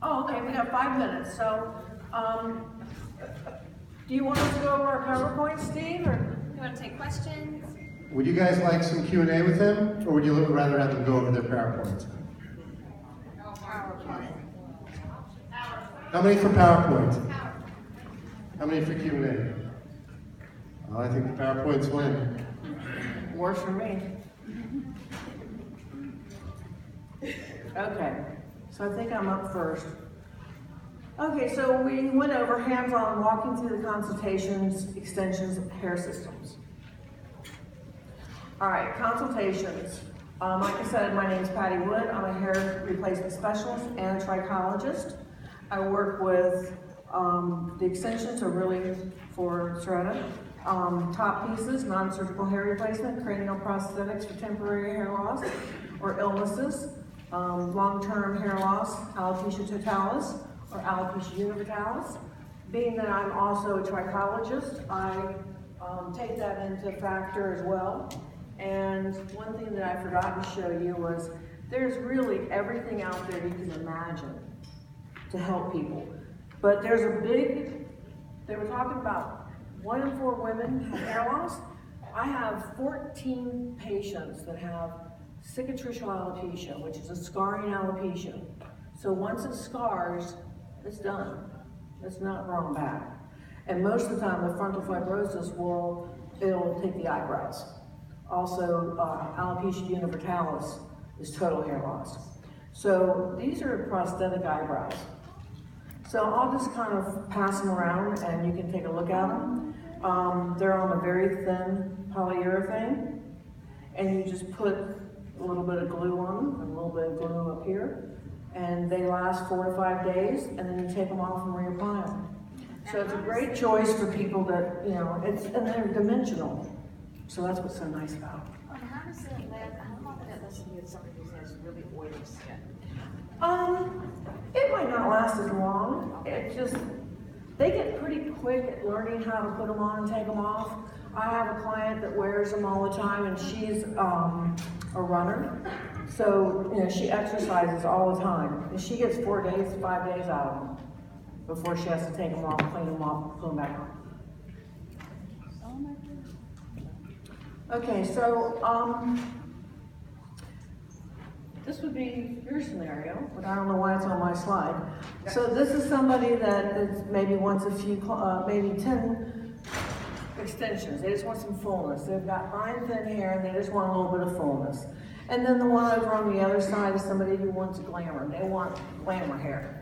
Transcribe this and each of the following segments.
Oh, okay, we have 5 minutes, so, do you want us to go over our PowerPoint, Steve, or? You want to take questions? Would you guys like some Q&A with him, or would you rather have them go over their PowerPoints? PowerPoint. How many for PowerPoint? How many for Q&A? Oh, I think the PowerPoints win. Works for me. Okay, so I think I'm up first. Okay, so we went over hands-on walking through the consultations, extensions, hair systems. All right, consultations. Like I said, my name is Patti Wood. I'm a hair replacement specialist and a trichologist. I work with the extensions are really for Saretta. Top pieces, non-surgical hair replacement, cranial prosthetics for temporary hair loss or illnesses, long-term hair loss, alopecia totalis or alopecia universalis. Being that I'm also a trichologist, I take that into factor as well. And one thing that I forgot to show you was there's really everything out there you can imagine to help people. But there's a big, they were talking about 1 in 4 women have hair loss. I have 14 patients that have cicatricial alopecia, which is a scarring alopecia. So once it scars, it's done. It's not growing back. And most of the time, the frontal fibrosis it'll take the eyebrows. Also, alopecia universalis is total hair loss. So these are prosthetic eyebrows. So I'll just kind of pass them around and you can take a look at them. They're on a very thin polyurethane, and you just put a little bit of glue on them, and a little bit of glue up here, and they last 4 to 5 days, and then you take them off and reapply them. So it's a great choice for people that, you know, and they're dimensional. So that's what's so nice about it. How does it last? How long does it last with somebody who has really oily skin? It might not last as long. It just, they get pretty quick at learning how to put them on and take them off. I have a client that wears them all the time, and she's a runner. So, you know, she exercises all the time. And she gets 4 days, 5 days out of them before she has to take them off, clean them off, put them back on. Okay, so this would be your scenario, but I don't know why it's on my slide. So this is somebody that is maybe wants a few, maybe 10 extensions. They just want some fullness. They've got fine, thin hair, and they just want a little bit of fullness. And then the one over on the other side is somebody who wants glamour. They want glamour hair.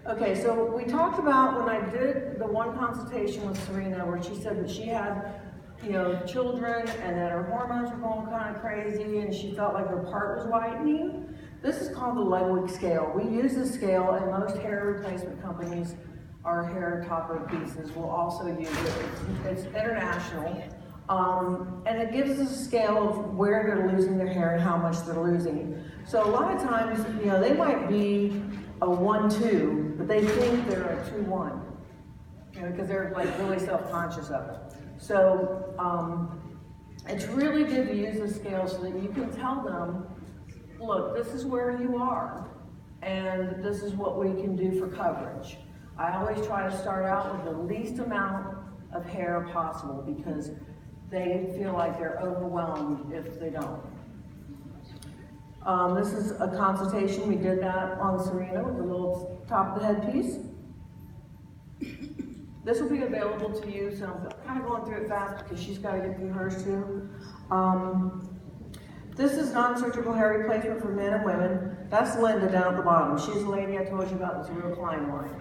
Okay, so we talked about when I did the one consultation with Serena where she said that she had, you know, children and that her hormones were going kind of crazy and she felt like her part was whitening. This is called the Ludwig scale. We use this scale, and most hair replacement companies, our hair topper pieces, will also use it. It's international. And it gives us a scale of where they're losing their hair and how much they're losing. So a lot of times, you know, they might be a 1-2, but they think they're a 2-1, you know, because they're like really self-conscious of it. So it's really good to use this scale so that you can tell them, look, this is where you are, and this is what we can do for coverage. I always try to start out with the least amount of hair possible because they feel like they're overwhelmed if they don't. This is a consultation. We did that on Serena with the little top of the head piece. This will be available to you, so I'm kind of going through it fast because she's got to get through hers too. This is non-surgical hair replacement for men and women. That's Linda down at the bottom. She's the lady I told you about with the real climb line.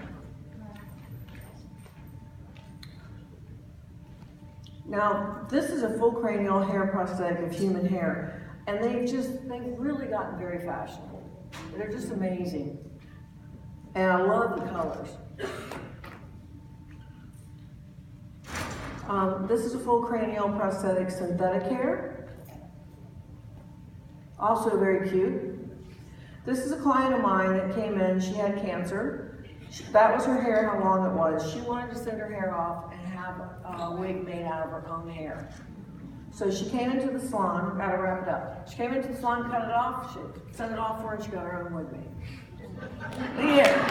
Now, this is a full cranial hair prosthetic of human hair, and they've really gotten very fashionable. They're just amazing. And I love the colors. This is a full cranial prosthetic synthetic hair. Also very cute. This is a client of mine that came in, she had cancer. That was her hair, how long it was. She wanted to send her hair off and have a wig made out of her own hair. So she came into the salon, gotta wrap it up. She came into the salon, cut it off, she sent it off for her, and she got her own with me. The end.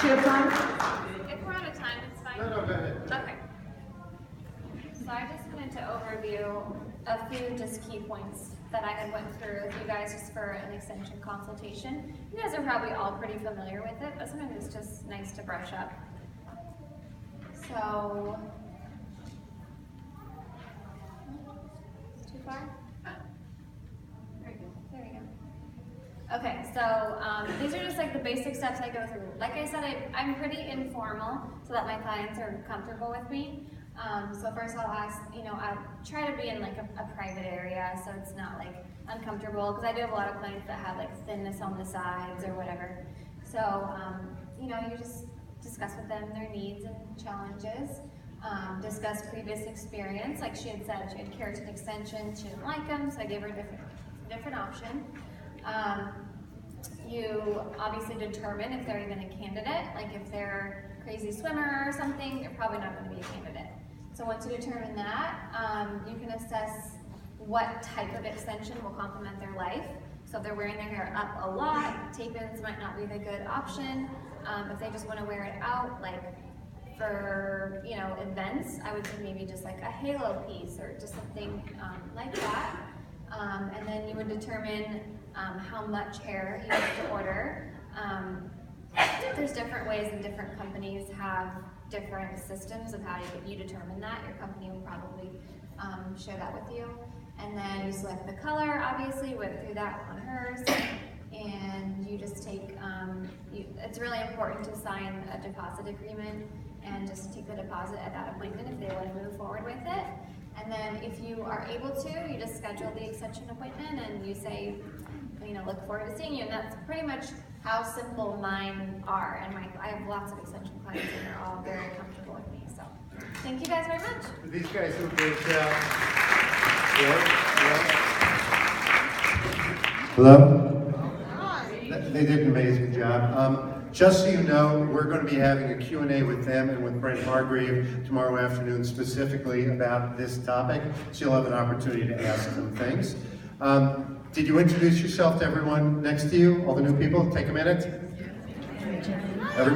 She have time? If we're out of time, it's fine. No, go ahead. Okay. So I just wanted to overview a few just key points that I had went through with you guys just for an extension consultation. You guys are probably all pretty familiar with it, but sometimes it's just nice to brush up. So, too far? Very good. There we go. Okay, so these are just like the basic steps I go through. Like I said, I'm pretty informal so that my clients are comfortable with me. So first I'll ask, I try to be in like a private area so it's not like uncomfortable, because I do have a lot of clients that have like thinness on the sides or whatever. So, you just discuss with them their needs and challenges. Discuss previous experience. Like she had said, she had keratin extensions, she didn't like them, so I gave her a different option. You obviously determine if they're even a candidate. Like if they're a crazy swimmer or something, they're probably not going to be a candidate. So once you determine that, you can assess what type of extension will complement their life. So if they're wearing their hair up a lot, tape-ins might not be the good option. If they just want to wear it out, like for events, I would say maybe just like a halo piece or just something like that. And then you would determine how much hair you have to order. There's different ways, and different companies have different systems of how you determine that. Your company will probably share that with you. And then you select the color, obviously, went through that on hers. And you just take, it's really important to sign a deposit agreement and just take the deposit at that appointment if they want to move forward with it. And then if you are able to, you just schedule the extension appointment and you say, look forward to seeing you. And that's pretty much how simple mine are. And I have lots of extension clients and they're all very comfortable with me. So thank you guys very much. These guys do a great job. Hello? They did an amazing job. Just so you know, we're going to be having a Q&A with them and with Brent Hargrave tomorrow afternoon specifically about this topic, so you'll have an opportunity to ask them things. Did you introduce yourself to everyone next to you, all the new people? Take a minute. Everybody.